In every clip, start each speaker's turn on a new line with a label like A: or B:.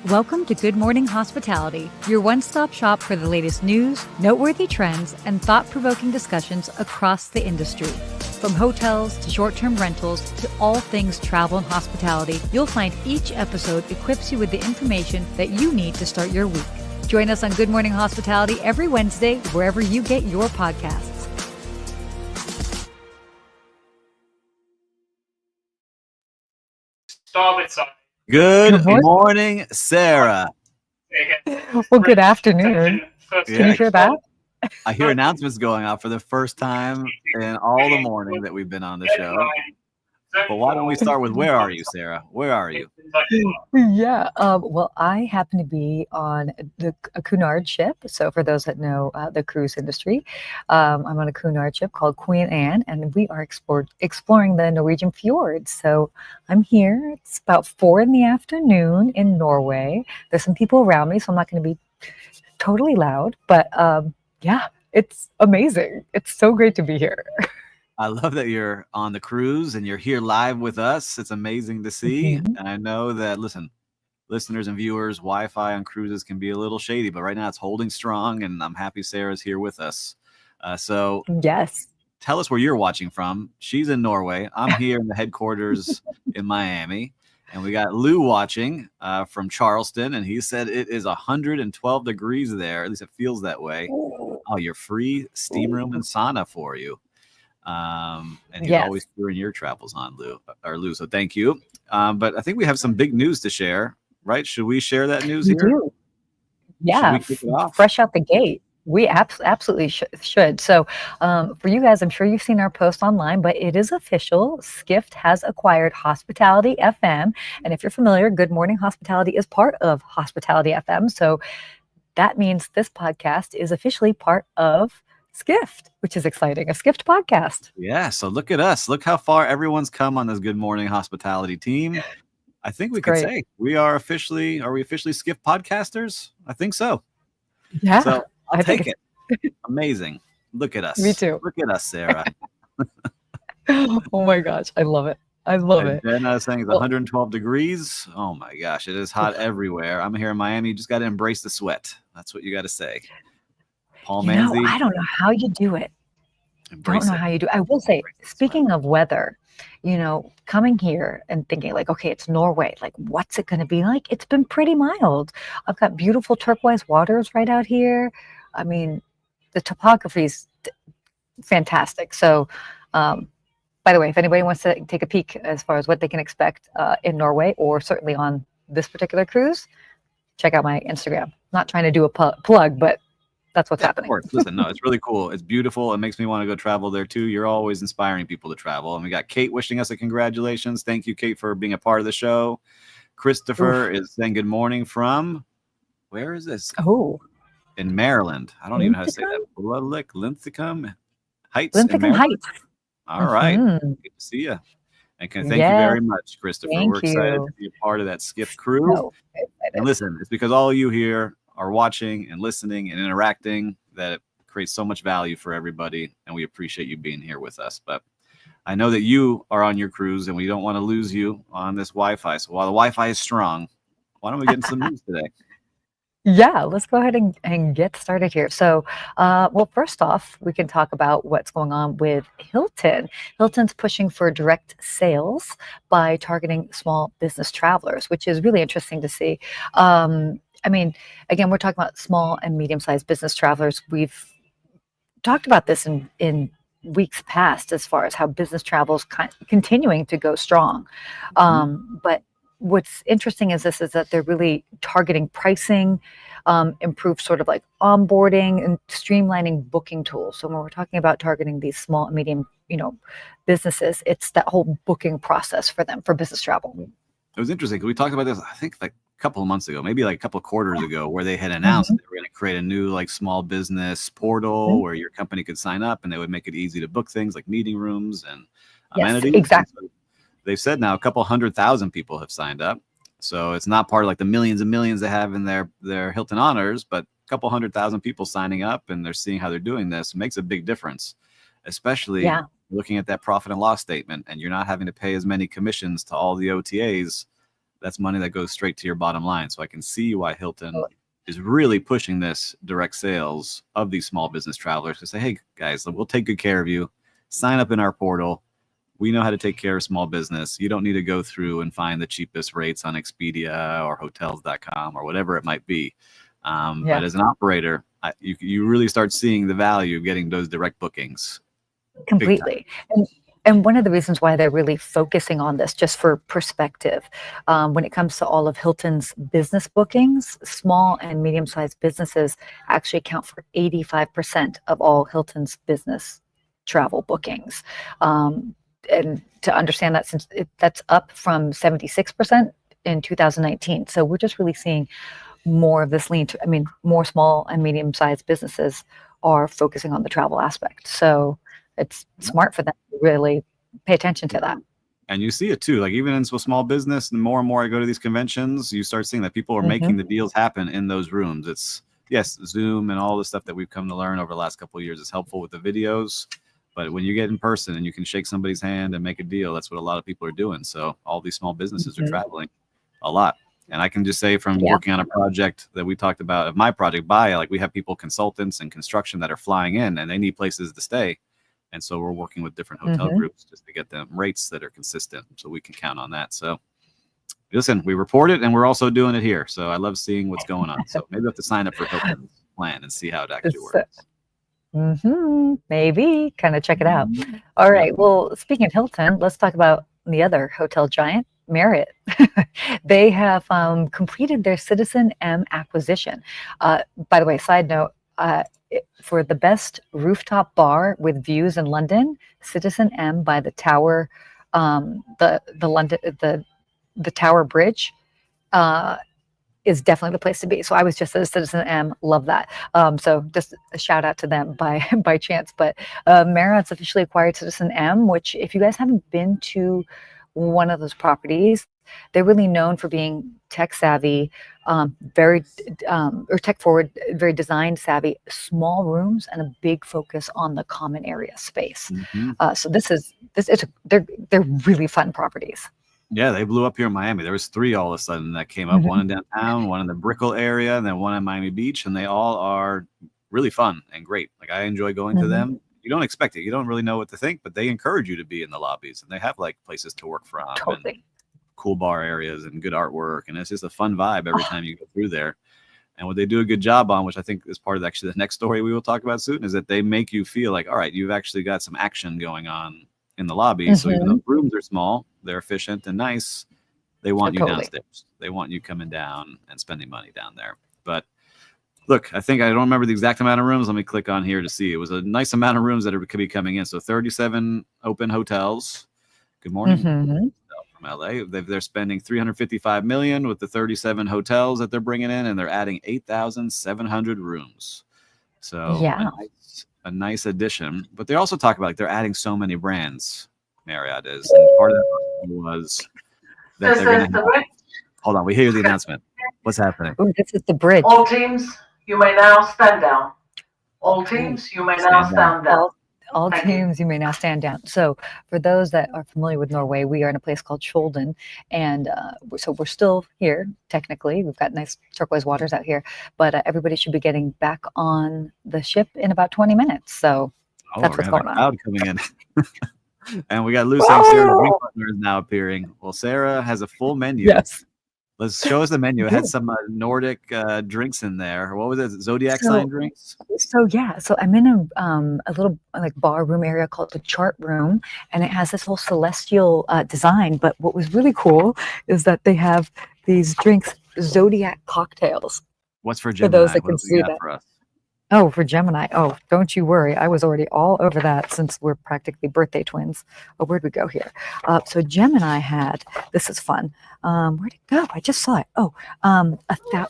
A: Welcome to Good Morning Hospitality, your one-stop shop for the latest news, noteworthy trends, and thought-provoking discussions across the industry. From hotels to short-term rentals to all things travel and hospitality, you'll find each episode equips you with the information that you need to start your week. Join us on Good Morning Hospitality every Wednesday, wherever you get your podcasts.
B: Starboard side.
C: Good morning, Sarah.
D: Well, good afternoon. Can you hear that?
C: I hear announcements going out for the first time in all the morning that we've been on the show. But why don't we start with where are you, Sarah? Where are you?
D: Yeah. Well, I happen to be on a Cunard ship. So for those that know the cruise industry, I'm on a Cunard ship called Queen Anne, and we are exploring the Norwegian fjords. So I'm here. It's about 4 p.m. in Norway. There's some people around me, so I'm not going to be totally loud. But yeah, it's amazing. It's so great to be here.
C: I love that you're on the cruise and you're here live with us. It's amazing to see.
D: Mm-hmm.
C: And I know that, listeners and viewers, Wi-Fi on cruises can be a little shady, but right now it's holding strong, and I'm happy Sarah's here with us. So
D: yes,
C: tell us where you're watching from. She's in Norway. I'm here in the headquarters in Miami. And we got Lou watching from Charleston, and he said it is 112 degrees there. At least it feels that way. Oh, your free steam room and sauna for you. And he's always cheering your travels on, Lou. So thank you. But I think we have some big news to share, right? Should we share that news here?
D: Do. Yeah, fresh out the gate. We absolutely should. So for you guys, I'm sure you've seen our post online, but it is official. Skift has acquired Hospitality FM. And if you're familiar, Good Morning Hospitality is part of Hospitality FM. So that means this podcast is officially part of Skift, which is exciting. A Skift podcast.
C: Yeah. So look at us. Look how far everyone's come on this Good Morning Hospitality team. I think we could say are we officially Skift podcasters? I think so.
D: Yeah.
C: So I'll take it. Amazing. Look at us.
D: Me too.
C: Look at us, Sarah.
D: Oh my gosh. I love it. I love it.
C: And I was saying it's 112 degrees. Oh my gosh. It is hot everywhere. I'm here in Miami. You just got to embrace the sweat. That's what you got to say. Paul Manzi.
D: I don't know how you do it. I will say, speaking of weather, coming here and thinking like, okay, it's Norway. Like, what's it going to be like? It's been pretty mild. I've got beautiful turquoise waters right out here. I mean, the topography is fantastic. So, by the way, if anybody wants to take a peek as far as what they can expect in Norway, or certainly on this particular cruise, check out my Instagram. Not trying to do a plug, but that's what's happening.
C: Of course. Listen, no, it's really cool. It's beautiful. It makes me want to go travel there too. You're always inspiring people to travel. And we got Kate wishing us a congratulations. Thank you, Kate, for being a part of the show. Christopher is saying good morning from, where is this?
D: Oh,
C: in Maryland. I don't even know how to say that. Linthicum Heights.
D: Linthicum Heights.
C: All right. Good to see you. And thank you very much, Christopher. We're excited to be a part of that Skift crew. And listen, it's because all you here are watching and listening and interacting that it creates so much value for everybody, and we appreciate you being here with us. But I know that you are on your cruise, and we don't want to lose you on this Wi-Fi. So while the Wi-Fi is strong, why don't we get into some news today?
D: Yeah, let's go ahead and get started here. So, well, first off, we can talk about what's going on with Hilton. Hilton's pushing for direct sales by targeting small business travelers, which is really interesting to see. I mean, again, we're talking about small and medium-sized business travelers. We've talked about this in weeks past as far as how business travel is continuing to go strong. But what's interesting is that they're really targeting pricing, improved sort of like onboarding and streamlining booking tools. So when we're talking about targeting these small and medium, businesses, it's that whole booking process for them for business travel.
C: It was interesting because we talked about this, I think, like couple of months ago, maybe like a couple of quarters ago, where they had announced that they were going to create a new like small business portal where your company could sign up and they would make it easy to book things like meeting rooms and amenities.
D: Exactly.
C: So they've said now a couple 100,000 people have signed up. So it's not part of like the millions and millions they have in their Hilton honors, but a couple 100,000 people signing up, and they're seeing how they're doing this. It makes a big difference, especially looking at that profit and loss statement, and you're not having to pay as many commissions to all the OTAs. that's money that goes straight to your bottom line. So I can see why Hilton is really pushing this direct sales of these small business travelers to say, hey guys, we'll take good care of you. Sign up in our portal. We know how to take care of small business. You don't need to go through and find the cheapest rates on Expedia or hotels.com or whatever it might be. But as an operator, you really start seeing the value of getting those direct bookings.
D: Completely. And one of the reasons why they're really focusing on this, just for perspective, when it comes to all of Hilton's business bookings, small and medium-sized businesses actually account for 85% of all Hilton's business travel bookings. And to understand that, since that's up from 76% in 2019. So we're just really seeing more of this lean to, more small and medium-sized businesses are focusing on the travel aspect. So it's smart for them to really pay attention to that.
C: And you see it too, like even in small business, and more I go to these conventions, you start seeing that people are making the deals happen in those rooms. It's, yes, Zoom and all the stuff that we've come to learn over the last couple of years is helpful with the videos. But when you get in person and you can shake somebody's hand and make a deal, that's what a lot of people are doing. So all these small businesses are traveling a lot. And I can just say from working on a project that we talked about, of my project, like we have people, consultants and construction that are flying in and they need places to stay. And so we're working with different hotel groups just to get them rates that are consistent so we can count on that. So listen, we report it and we're also doing it here. So I love seeing what's going on. So maybe I have to sign up for Hilton's plan and see how it actually works.
D: Maybe kind of check it out. All right. Well, speaking of Hilton, let's talk about the other hotel giant, Marriott. They have completed their CitizenM acquisition. By the way, side note, for the best rooftop bar with views in London, CitizenM by the Tower, the Tower Bridge, is definitely the place to be. So I was just at a CitizenM, love that. So just a shout out to them by chance. But Marriott's officially acquired CitizenM, which if you guys haven't been to one of those properties, they're really known for being tech savvy, very or tech forward, very design savvy, small rooms, and a big focus on the common area space. So they're really fun properties.
C: Yeah, they blew up here in Miami. There was 3 all of a sudden that came up, one in downtown, one in the Brickell area, and then one in Miami Beach, and they all are really fun and great. Like I enjoy going to them. You don't expect it. You don't really know what to think, but they encourage you to be in the lobbies, and they have like places to work from, and cool bar areas and good artwork, and it's just a fun vibe every time you go through there. And what they do a good job on, which I think is part of actually the next story we will talk about soon, is that they make you feel like, all right, you've actually got some action going on in the lobby. So even though rooms are small, they're efficient and nice. They want you downstairs. They want you coming down and spending money down there. But look, I think I don't remember the exact amount of rooms. Let me click on here to see. It was a nice amount of rooms that could be coming in. So 37 open hotels. Good morning. From LA. They're spending $355 million with the 37 hotels that they're bringing in, and they're adding 8,700 rooms. So a nice addition. But they also talk about like they're adding so many brands. Marriott is, and part of that was that they're going to. Hold on, we hear the announcement. What's happening?
D: Ooh, this is the bridge.
B: All teams, you may now stand down. All teams, you may now stand down.
D: All teams, you may now stand down. So for those that are familiar with Norway, we are in a place called Skjolden. And so we're still here, technically. We've got nice turquoise waters out here. But everybody should be getting back on the ship in about 20 minutes. So that's what's going on.
C: Cloud coming in. And we got Lou saying Sarah's drink partner is now appearing. Well, Sarah has a full menu.
D: Yes.
C: Let's show us the menu. It had some Nordic drinks in there. What was it? Zodiac sign drinks?
D: So I'm in a little like bar room area called the Chart Room, and it has this whole celestial design. But what was really cool is that they have these drinks, Zodiac cocktails.
C: What's for Gemini?
D: For those that can see that.
C: For us?
D: Oh, for Gemini. Oh, don't you worry. I was already all over that since we're practically birthday twins. Oh, where'd we go here? So Gemini had, this is fun. Where'd it go? I just saw it. Oh,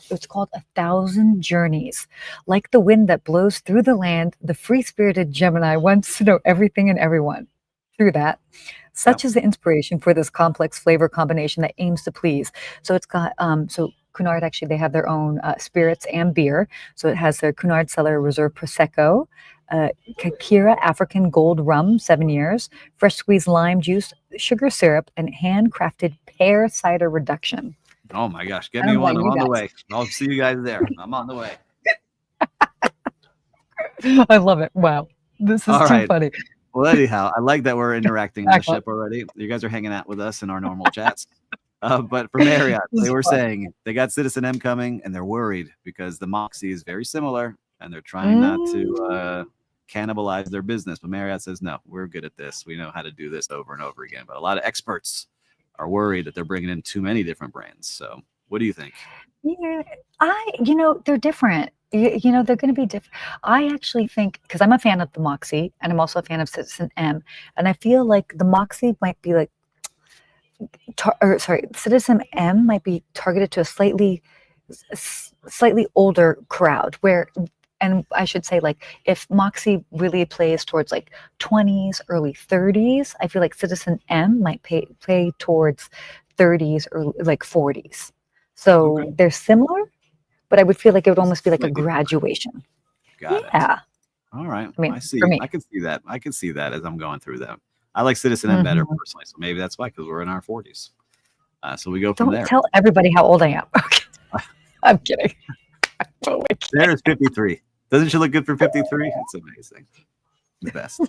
D: it's called 1,000 Journeys. Like the wind that blows through the land, the free-spirited Gemini wants to know everything and everyone. Through that, such is the inspiration for this complex flavor combination that aims to please. So it's got, Cunard, actually, they have their own spirits and beer. So it has their Cunard Cellar Reserve Prosecco, Kakira African Gold Rum, 7 years, fresh squeezed lime juice, sugar syrup, and handcrafted pear cider reduction.
C: Oh my gosh, get
D: I
C: me
D: don't know
C: one.
D: about
C: I'm
D: you
C: on the
D: guys.
C: way. I'll see you guys there. I'm on the way.
D: I love it. Wow. This is
C: All
D: too
C: right.
D: funny.
C: Well, anyhow, I like that we're interacting on the
D: Back up.
C: ship already. You guys are hanging out with us in our normal chats. But for Marriott,
D: This
C: they
D: is
C: were
D: fun.
C: saying they got CitizenM coming and they're worried because the Moxie is very similar and they're trying not
D: Mm.
C: to cannibalize their business. But Marriott says, no, we're good at this. We know how to do this over and over again. But a lot of experts are worried that they're bringing in too many different brands. So what do you think?
D: Yeah, they're different. They're going to be different. I actually think, because I'm a fan of the Moxie and I'm also a fan of Citizen M, and I feel like the Moxie might be like, Citizen M might be targeted to a slightly older crowd and I should say, like, if Moxie really plays towards like 20s, early 30s, I feel like Citizen M might play towards 30s or like 40s. So
C: Okay.
D: they're similar, but I would feel like it would almost be like a
C: Might be different.
D: graduation.
C: Got it.
D: Yeah.
C: All right.
D: I mean,
C: I
D: for
C: see.
D: me.
C: I can see that. I can see that as I'm going through them. I like Citizen M better
D: Mhm.
C: personally. So maybe that's why, because we're in our 40s. So we go from
D: Don't
C: there.
D: tell everybody how old I am. Okay. I'm kidding. I'm totally kidding.
C: There's 53. Doesn't she look good for 53? It's amazing. The best.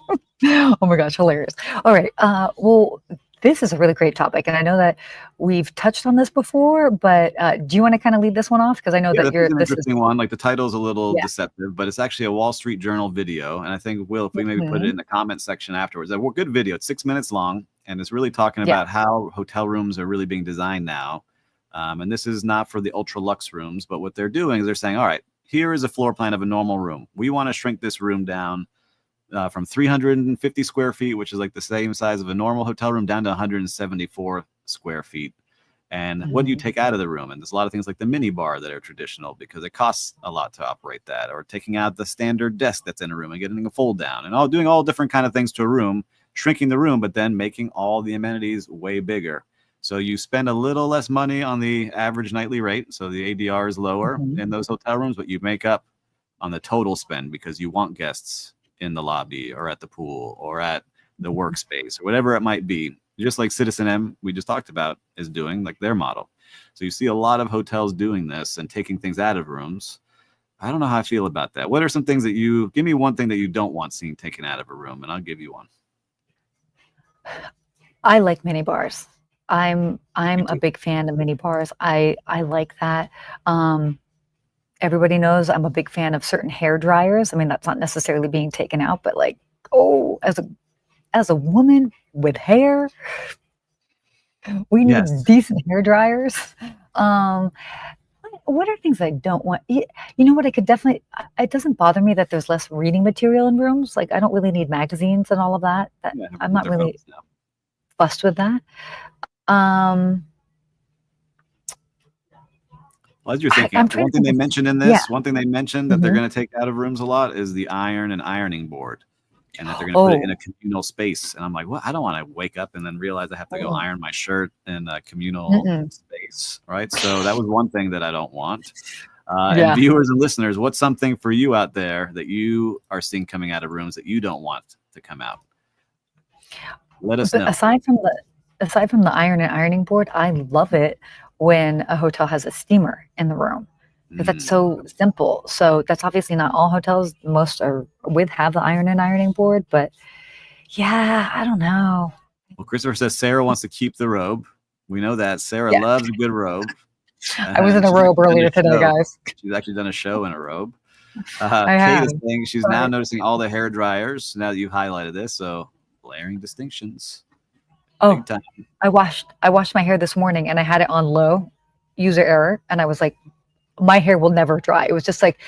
D: Oh my gosh, hilarious. All right. Well, this is a really great topic. And I know that we've touched on this before, but do you want to kind of lead this one off? Because I know
C: Yeah,
D: that
C: this is an
D: this is,
C: interesting one. Like the title's a little
D: yeah.
C: deceptive, but it's actually a Wall Street Journal video. And I think, Will, if we maybe put it
D: Mhm.
C: in the comment section afterwards, a good video. It's 6 minutes long, and it's really talking
D: Yeah.
C: about how hotel rooms are really being designed now. And this is not for the ultra luxe rooms, but what they're doing is they're saying, all right, here is a floor plan of a normal room. We want to shrink this room down from 350 square feet, which is like the same size of a normal hotel room, down to 174 square feet. And what do you
D: Mhm.
C: take out of the room? And there's a lot of things like the minibar that are traditional because it costs a lot to operate that, or taking out the standard desk that's in a room and getting a fold down, and doing all different kind of things to a room, shrinking the room, but then making all the amenities way bigger. So you spend a little less money on the average nightly rate. So the ADR is lower
D: Mhm.
C: in those hotel rooms, but you make up on the total spend because you want guests in the lobby or at the pool or at the workspace or whatever it might be. Just like Citizen M, we just talked about, is doing, like their model. So you see a lot of hotels doing this and taking things out of rooms. I don't know how I feel about that. What are some things that give me one thing that you don't want seen taken out of a room, and I'll give you one.
D: I like mini bars. I'm
C: Me
D: a
C: too.
D: big fan of mini bars. I like that. Everybody knows I'm a big fan of certain hair dryers. I mean, that's not necessarily being taken out, but like, oh, as a woman with hair, we need
C: Yes.
D: decent hair dryers. Um, what are things I don't want? You know what? I could definitely. It doesn't bother me that there's less reading material in rooms. Like, I don't really need magazines and all of that.
C: Yeah,
D: I'm
C: with
D: not
C: their
D: really
C: phones now.
D: fussed with that. Um,
C: Well, as you're thinking,
D: I'm trying
C: one
D: to
C: thing
D: think
C: they
D: of.
C: mentioned in
D: Yeah.
C: this, one thing they mentioned that they're
D: Mhm.
C: going to take out of rooms a lot is the iron and ironing board, and that they're going to put it in a
D: Oh.
C: communal space. And I'm like, well, I don't want to wake up and then realize I have to go
D: Oh.
C: iron my shirt in a communal
D: Mm-mm.
C: space, right? So that was one thing that I don't want. And
D: Yeah.
C: viewers and listeners, what's something for you out there that you are seeing coming out of rooms that you don't want to come out? Let us
D: But
C: know.
D: aside from the iron and ironing board, I love it when a hotel has a steamer in the room because that's
C: Mm.
D: so simple. So that's obviously not all hotels. Most are have the iron and ironing board, but yeah, I don't know.
C: Well, Christopher says Sarah wants to keep the robe. We know that. Sarah
D: Yeah,
C: loves a good robe.
D: I was in
C: And
D: a robe earlier today, guys.
C: she's actually done a show in a robe.
D: I
C: Kate
D: have.
C: is saying she's now
D: Sorry.
C: noticing all the hair dryers now that you've highlighted this. So blaring distinctions.
D: Oh,
C: Big time.
D: I washed my hair this morning and I had it on low, user error, and I was like, my hair will never dry. It was just like,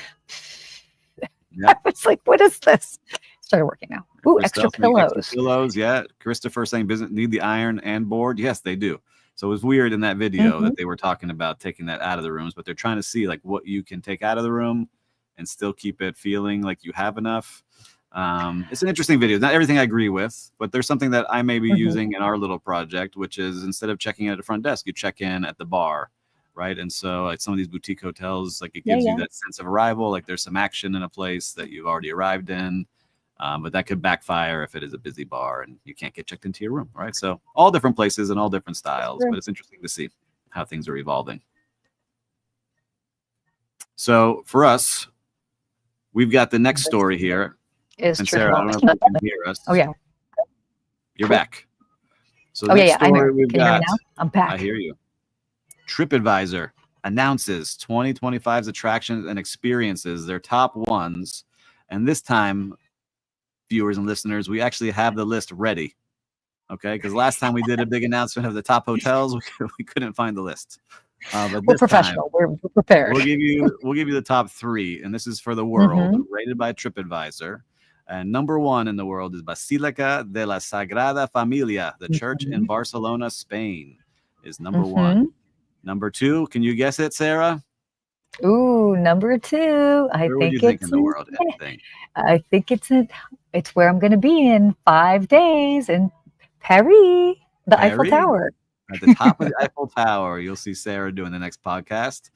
C: Yeah.
D: I was like, what is this? Started working now. Ooh, extra pillows.
C: Extra pillows. Yeah. Christopher saying business need the iron and board. Yes, they do. So it was weird in that video
D: Mhm.
C: that they were talking about taking that out of the rooms, but they're trying to see like what you can take out of the room and still keep it feeling like you have enough. It's an interesting video. Not everything I agree with, but there's something that I may be
D: Mhm.
C: using in our little project, which is instead of checking in at the front desk, you check in at the bar, right? And so like some of these boutique hotels, like it
D: Yeah,
C: gives you
D: yeah.
C: that sense of arrival, like there's some action in a place that you've already arrived in. But that could backfire if it is a busy bar and you can't get checked into your room, right? So all different places and all different styles,
D: True.
C: but it's interesting to see how things are evolving. So for us, we've got the next story here.
D: Is
C: And
D: true.
C: Sarah, I don't know if you can hear us.
D: Oh yeah.
C: You're back. So the
D: Oh
C: next
D: yeah. I know.
C: story we've
D: Can you hear me
C: got,
D: now? I'm back.
C: I hear you. Tripadvisor announces 2025's attractions and experiences, their top ones. And this time, viewers and listeners, we actually have the list ready. Okay, because last time we did a big announcement of the top hotels, we couldn't find the list. But
D: We're
C: this
D: professional.
C: time,
D: We're prepared.
C: we'll give you the top 3, and this is for the world,
D: Mm-hmm.
C: rated by Tripadvisor. And number 1 in the world is Basílica de la Sagrada Familia, the church in Barcelona, Spain, is number 1. Number 2, can you guess it, Sarah?
D: Ooh, number 2.
C: Where would you think in the world? Anything?
D: I think it's where I'm going to be in 5 days in Paris, the Eiffel
C: Paris?
D: Tower.
C: At the top of the Eiffel Tower, you'll see Sarah doing the next podcast.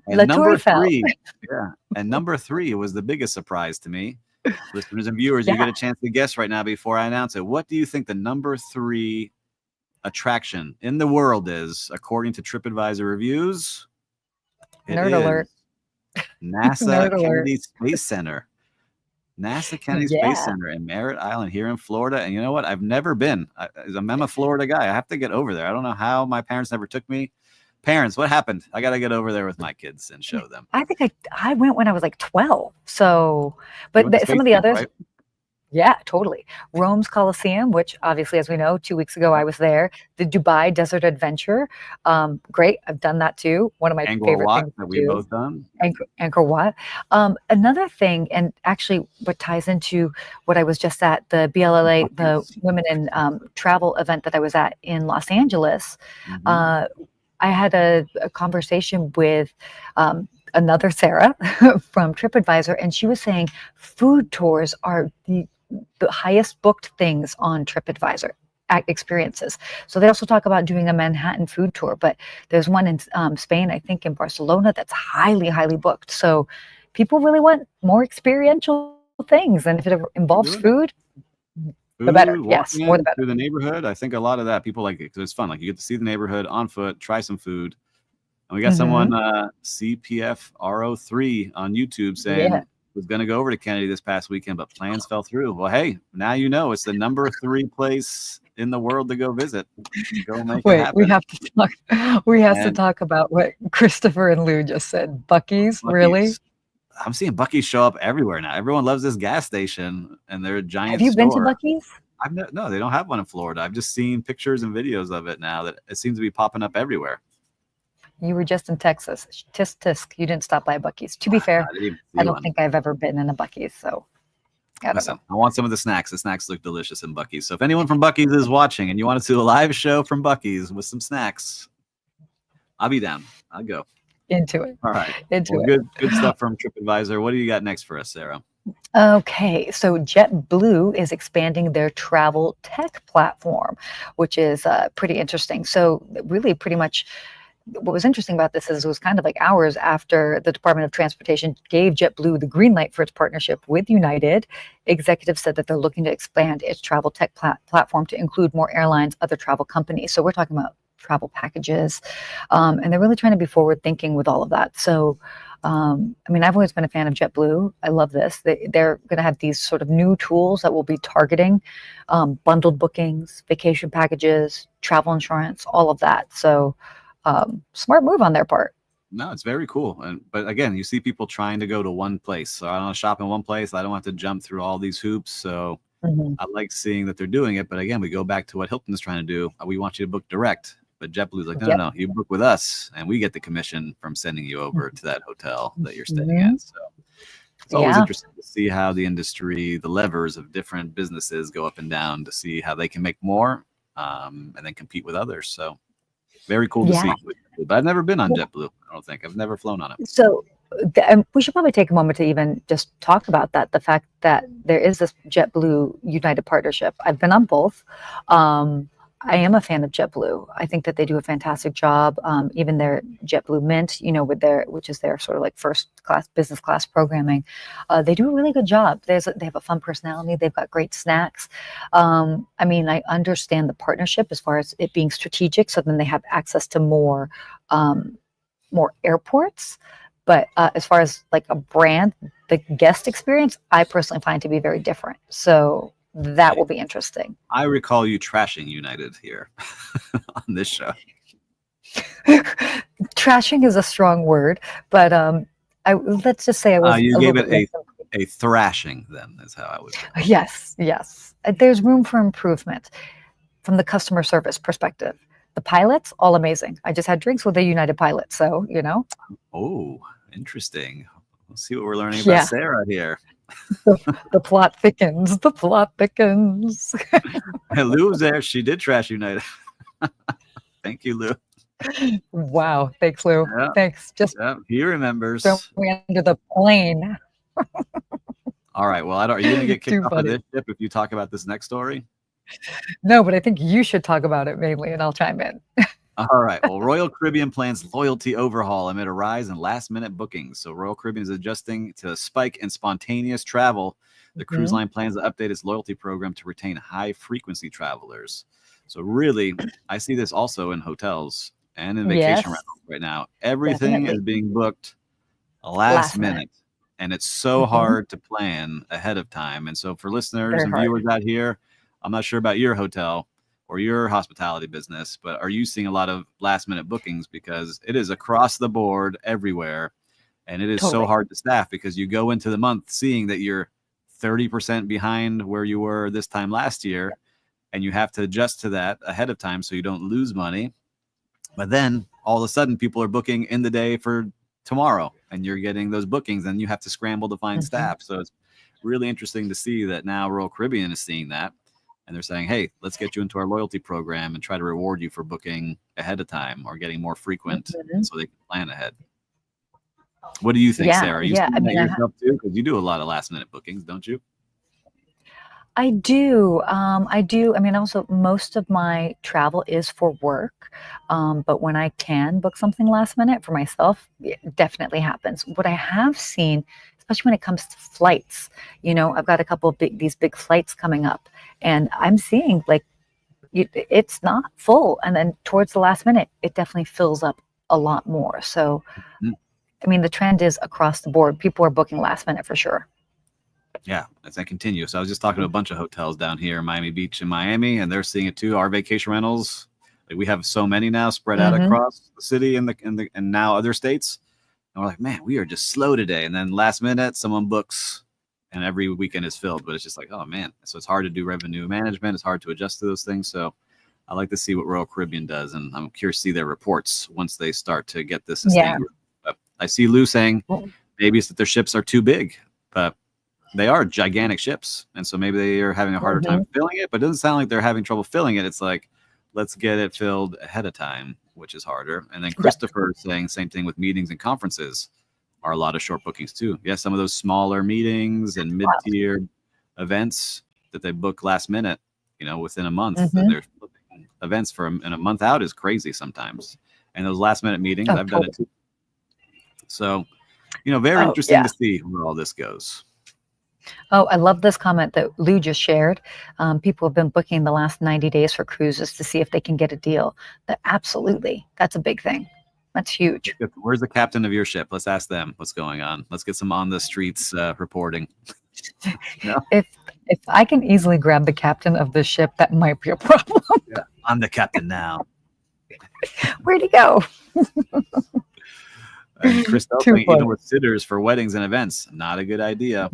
C: And
D: La
C: number
D: Tour Eiffel.
C: 3, yeah. And number 3 was the biggest surprise to me. Listeners and viewers, you get a chance to guess right now before I announce it. What do you think the number 3 attraction in the world is, according to TripAdvisor reviews?
D: Nerd alert.
C: NASA
D: Nerd
C: Kennedy
D: alert.
C: Space Center. NASA Kennedy Space Center in Merritt Island here in Florida. And you know what? I've never been. I'm a Florida guy. I have to get over there. I don't know how my parents never took me. Parents, what happened? I got to get over there with my kids and show them.
D: I think I went when I was like 12. So,
C: You went
D: but
C: to
D: some
C: Space
D: of the
C: Camp,
D: others,
C: right?
D: yeah, totally. Rome's Colosseum, which obviously, as we know, 2 weeks ago I was there. The Dubai Desert Adventure, great. I've done that too. One of my
C: Angkor
D: favorite
C: Wat
D: things
C: that
D: to
C: we've
D: do.
C: both done.
D: Angkor Wat. Another thing, and actually what ties into what I was just at, the BLLA, the Women in Travel event that I was at in Los Angeles, I had a conversation with another Sarah from TripAdvisor, and she was saying food tours are the highest booked things on TripAdvisor experiences. So they also talk about doing a Manhattan food tour, but there's one in Spain, I think in Barcelona, that's highly, highly booked. So people really want more experiential things. And if it involves food, the better. Yes, more the better.
C: Through the neighborhood, I think a lot of that people like it because it's fun. Like you get to see the neighborhood on foot, try some food. And we got someone, CPFRO3 on YouTube saying was going to go over to Kennedy this past weekend, but plans fell through. Well, hey, now you know it's the number 3 place in the world to go visit. Go make it happen.
D: We have to talk about what Christopher and Lou just said. Buc-ee's, really?
C: I'm seeing Buc-ee's show up everywhere now. Everyone loves this gas station, and they're a giant
D: Have you
C: store.
D: been to Buc-ee's?
C: No, they don't have one in Florida. I've just seen pictures and videos of it now that it seems to be popping up everywhere.
D: You were just in Texas. Tisk, tisk. You didn't stop by Buc-ee's. To be fair, I don't think I've ever been in a Buc-ee's, so I don't know.
C: I want some of the snacks. The snacks look delicious in Buc-ee's. So if anyone from Buc-ee's is watching and you want to do a live show from Buc-ee's with some snacks, I'll be down. I'll go.
D: Into it.
C: All right.
D: Into it.
C: Good stuff from TripAdvisor. What do you got next for us, Sarah?
D: Okay, so JetBlue is expanding their travel tech platform, which is pretty interesting. So really pretty much what was interesting about this is it was kind of like hours after the Department of Transportation gave JetBlue the green light for its partnership with United. Executives said that they're looking to expand its travel tech platform to include more airlines, other travel companies. So we're talking about travel packages, and they're really trying to be forward thinking with all of that. So I mean, I've always been a fan of JetBlue. I love this. They're going to have these sort of new tools that will be targeting bundled bookings, vacation packages, travel insurance, all of that. So smart move on their part.
C: No, it's very cool. But again, you see people trying to go to one place. So I don't want to shop in one place. I don't have to jump through all these hoops. So I like seeing that they're doing it. But again, we go back to what Hilton is trying to do. We want you to book direct. But JetBlue's like, no, you book with us, and we get the commission from sending you over to that hotel that you're staying at. So it's always interesting to see how the industry, the levers of different businesses go up and down to see how they can make more and then compete with others. So very cool to see. But I've never been on JetBlue. I don't think I've never flown on it.
D: So we should probably take a moment to even just talk about that. The fact that there is this JetBlue United partnership. I've been on both. I am a fan of JetBlue. I think that they do a fantastic job. Even their JetBlue Mint, which is their sort of like first class, business class programming, they do a really good job. They have a fun personality. They've got great snacks. I mean, I understand the partnership as far as it being strategic. So then they have access to more more airports. But as far as like a brand, the guest experience, I personally find to be very different. So that will be interesting.
C: I recall you trashing United here on this show.
D: Trashing is a strong word, but let's just say I was
C: You
D: a
C: gave
D: little
C: it
D: bit
C: a thrashing, then, is how I would put it.
D: yes, yes. There's room for improvement from the customer service perspective. The pilots, all amazing. I just had drinks with a United pilot, so
C: Oh, interesting. Let's see what we're learning about
D: yeah,
C: Sarah here.
D: the plot thickens. The plot thickens.
C: Lou was there. She did trash United. Thank you, Lou.
D: Wow, thanks, Lou.
C: Yeah,
D: Thanks. Just
C: yeah, he remembers.
D: throw me under the plane.
C: All right. Well, are you going to get kicked
D: Too
C: off of
D: funny.
C: this ship if you talk about this next story?
D: No, but I think you should talk about it mainly, and I'll chime in.
C: All right. Well, Royal Caribbean plans loyalty overhaul amid a rise in last-minute bookings. So Royal Caribbean is adjusting to a spike in spontaneous travel. The cruise line plans to update its loyalty program to retain high-frequency travelers. So really, I see this also in hotels and in vacation
D: Yes,
C: rentals right now. Everything
D: definitely.
C: is being booked last minute, and it's so hard to plan ahead of time. And so for listeners
D: Very
C: and
D: hard.
C: viewers out here, I'm not sure about your hotel or your hospitality business, but are you seeing a lot of last minute bookings? Because it is across the board everywhere, and it is so
D: Totally.
C: hard to staff because you go into the month seeing that you're 30% behind where you were this time last year, and you have to adjust to that ahead of time so you don't lose money. But then all of a sudden people are booking in the day for tomorrow, and you're getting those bookings, and you have to scramble to find staff. So it's really interesting to see that now Royal Caribbean is seeing that, and they're saying, hey, let's get you into our loyalty program and try to reward you for booking ahead of time or getting more frequent so they can plan ahead. What do you think,
D: Yeah,
C: Sarah? Are you
D: yeah. I
C: seeing that
D: mean,
C: yourself too? Because you do a lot of last minute bookings, don't you?
D: I do. I do. I mean, also, most of my travel is for work. But when I can book something last minute for myself, it definitely happens. What I have seen, especially when it comes to flights, I've got a couple of these big flights coming up, and I'm seeing like it's not full. And then towards the last minute, it definitely fills up a lot more. So, I mean, the trend is across the board. People are booking last minute for sure.
C: Yeah, as I continue. So I was just talking to a bunch of hotels down here in Miami Beach and Miami, and they're seeing it too. Our vacation rentals, like we have so many now spread out across the city and now other states. And we're like, man, we are just slow today. And then last minute, someone books, and every weekend is filled. But it's just like, oh man. So it's hard to do revenue management. It's hard to adjust to those things. So I like to see what Royal Caribbean does, and I'm curious to see their reports once they start to get this sustained.
D: Yeah.
C: But I see Lou saying maybe it's that their ships are too big, but they are gigantic ships, and so maybe they are having a harder time filling it, but it doesn't sound like they're having trouble filling it. It's like, let's get it filled ahead of time, which is harder. And then Christopher is saying same thing with meetings and conferences are a lot of short bookings too. Yeah, some of those smaller meetings and mid-tier events that they book last minute, within a month, that they're booking events for in a month out is crazy sometimes. And those last minute meetings, I've done it too. So, very interesting to see where all this goes.
D: Oh, I love this comment that Lou just shared. People have been booking the last 90 days for cruises to see if they can get a deal. Absolutely. That's a big thing. That's huge.
C: Where's the captain of your ship? Let's ask them what's going on. Let's get some on the streets reporting. No?
D: If I can easily grab the captain of the ship, that might be a problem.
C: Yeah, I'm the captain now.
D: Where'd he go?
C: And Christelle saying even with sitters for weddings and events, not a good idea.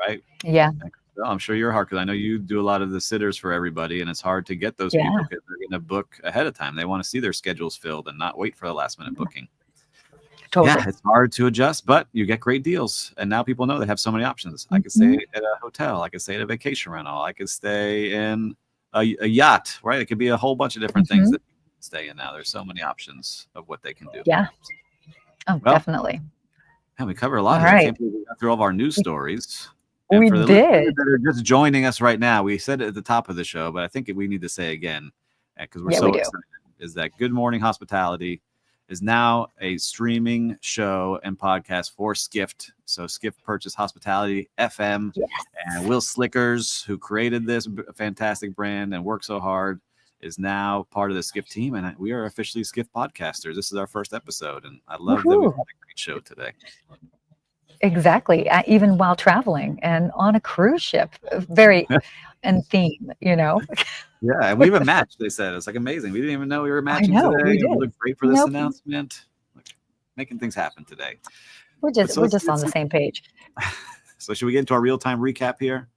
C: Right?
D: Yeah.
C: Well, I'm sure you're hard because I know you do a lot of the sitters for everybody, and it's hard to get those people because they're going to book ahead of time. They want to see their schedules filled and not wait for the last minute booking.
D: Totally.
C: Yeah, it's hard to adjust, but you get great deals. And now people know they have so many options. I could stay at a hotel. I could stay at a vacation rental. I could stay in a yacht, right? It could be a whole bunch of different things that people can stay in now. There's so many options of what they can do.
D: Yeah. Oh, definitely.
C: And we cover a lot. I can't believe we got through all of our news stories. And
D: we
C: for the
D: did.
C: that are just joining us right now, we said it at the top of the show, but I think we need to say again, because we're so excited, is that Good Morning Hospitality is now a streaming show and podcast for Skift. So Skift purchased Hospitality FM, and Will Slickers, who created this fantastic brand and worked so hard, is now part of the Skift team, and we are officially Skift podcasters. This is our first episode, and I love that we've had a great show today.
D: Exactly. Even while traveling and on a cruise ship, very in theme, you know.
C: Yeah, and we even matched. They said it's like amazing. We didn't even know we were matching
D: know,
C: today.
D: we
C: We
D: did.
C: look great for this announcement. Like, making things happen today.
D: We're just on the same page.
C: So should we get into our real-time recap here?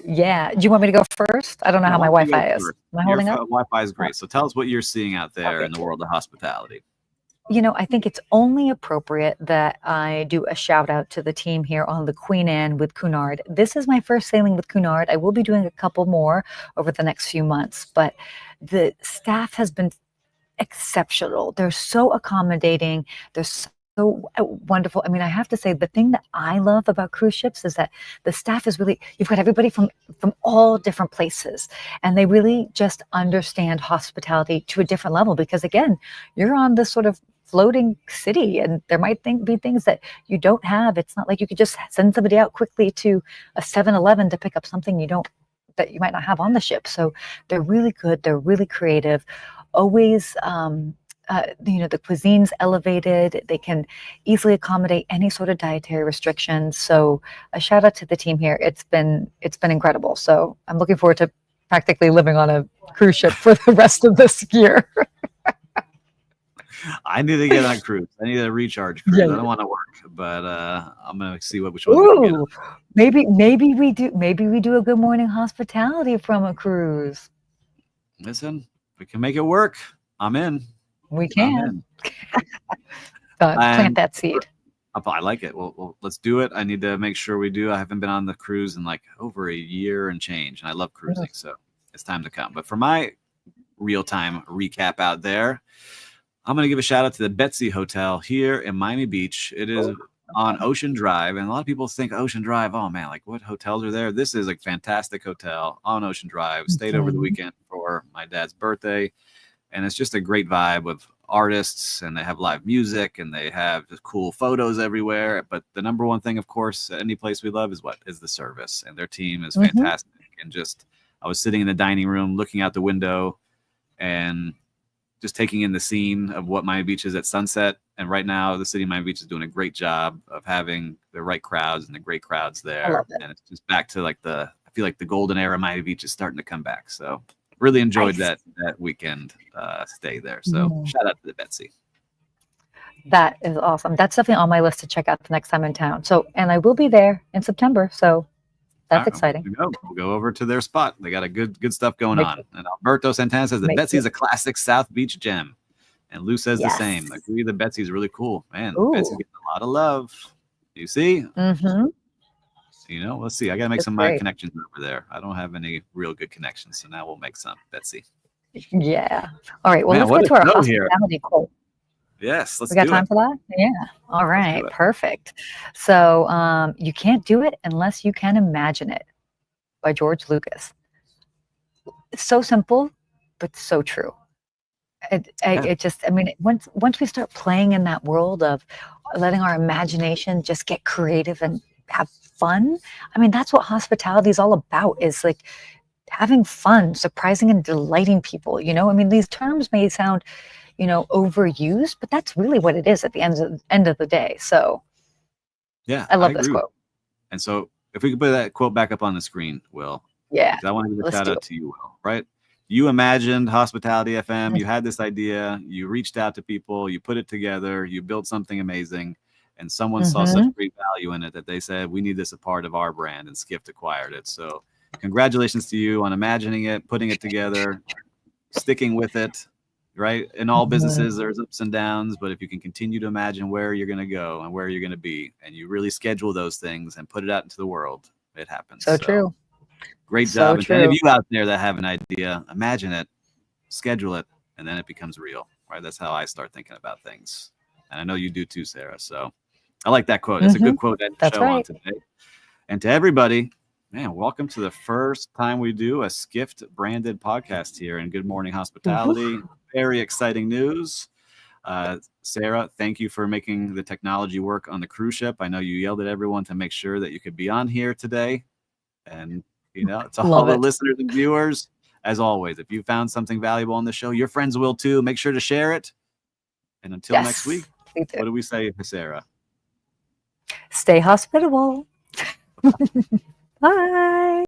D: Yeah. Do you want me to go first? I don't know how my Wi-Fi is. Am I holding up?
C: Wi-Fi is great. So tell us what you're seeing out there in the world of hospitality.
D: You know, I think it's only appropriate that I do a shout out to the team here on the Queen Anne with Cunard. This is my first sailing with Cunard. I will be doing a couple more over the next few months, but the staff has been exceptional. They're so accommodating. They're so wonderful. I mean, I have to say, the thing that I love about cruise ships is that the staff is really, you've got everybody from all different places, and they really just understand hospitality to a different level, because again, you're on this sort of floating city, and there might be things that you don't have. It's not like you could just send somebody out quickly to a 7-Eleven to pick up something that you might not have on the ship. So they're really good. They're really creative. Always, the cuisine's elevated. They can easily accommodate any sort of dietary restrictions. So a shout out to the team here. It's been incredible. So I'm looking forward to practically living on a cruise ship for the rest of this year.
C: I need to get on a cruise. I need a recharge cruise.
D: Yeah.
C: I don't want to work, but I'm gonna see which one we can get on.
D: Maybe we do a good morning hospitality from a cruise.
C: Listen, we can make it work. I'm in.
D: We can. Plant that seed.
C: I like it. Well, let's do it. I need to make sure we do. I haven't been on the cruise in like over a year and change, and I love cruising, so it's time to come. But for my real-time recap out there, I'm going to give a shout out to the Betsy Hotel here in Miami Beach. It is on Ocean Drive, and a lot of people think Ocean Drive, oh man, like what hotels are there? This is a fantastic hotel on Ocean Drive. Stayed over the weekend for my dad's birthday, and it's just a great vibe of artists, and they have live music, and they have just cool photos everywhere. But the number one thing, of course, any place we love is the service, and their team is fantastic. And just, I was sitting in the dining room looking out the window and just taking in the scene of what Miami Beach is at sunset. And right now, the city of Miami Beach is doing a great job of having the right crowds and the great crowds there.
D: I love it.
C: And it's just back to like I feel like the golden era of Miami Beach is starting to come back. So really enjoyed that weekend stay there. So shout out to the Betsy.
D: That is awesome. That's definitely on my list to check out the next time in town. So, and I will be there in September. So that's exciting.
C: We'll go over to their spot. They got a good stuff going on. And Alberto Santana says that Betsy is a classic South Beach gem. And Lou says the same. Like, the Betsy is really cool. Man, Betsy's getting a lot of love. You see?
D: Mm-hmm.
C: You know, let's see. I got to make some of my connections over there. I don't have any real good connections. So now we'll make some, Betsy.
D: Yeah. All right. Well, let's get to our hospitality quote.
C: Yes, let's
D: do it. We got time for that? Yeah. All right. Perfect. So you can't do it unless you can imagine it, by George Lucas. It's so simple, but so true. Once we start playing in that world of letting our imagination just get creative and have fun, I mean, that's what hospitality is all about, is like having fun, surprising and delighting people. You know, I mean, these terms may sound, overused, but that's really what it is at the end of the day. So
C: yeah,
D: I love this quote.
C: And so if we could put that quote back up on the screen, Will.
D: Yeah.
C: I want to give a shout out to you, Will, right? You imagined Hospitality FM. You had this idea. You reached out to people. You put it together. You built something amazing. And someone saw such great value in it that they said, we need this a part of our brand, and Skift acquired it. So congratulations to you on imagining it, putting it together, sticking with it, right? In all businesses, there's ups and downs, but if you can continue to imagine where you're going to go and where you're going to be, and you really schedule those things and put it out into the world, it happens.
D: So true.
C: Great job. And to any of you out there that have an idea, imagine it, schedule it, and then it becomes real, right? That's how I start thinking about things. And I know you do too, Sarah. So I like that quote. It's a good quote to show on today. And to everybody, man, welcome to the first time we do a Skift branded podcast here in Good Morning Hospitality. Very exciting news. Sarah, thank you for making the technology work on the cruise ship. I know you yelled at everyone to make sure that you could be on here today. And, to all the listeners and viewers, as always, if you found something valuable on the show, your friends will too. Make sure to share it. And until next week, what do we say, Sarah?
D: Stay hospitable. Bye.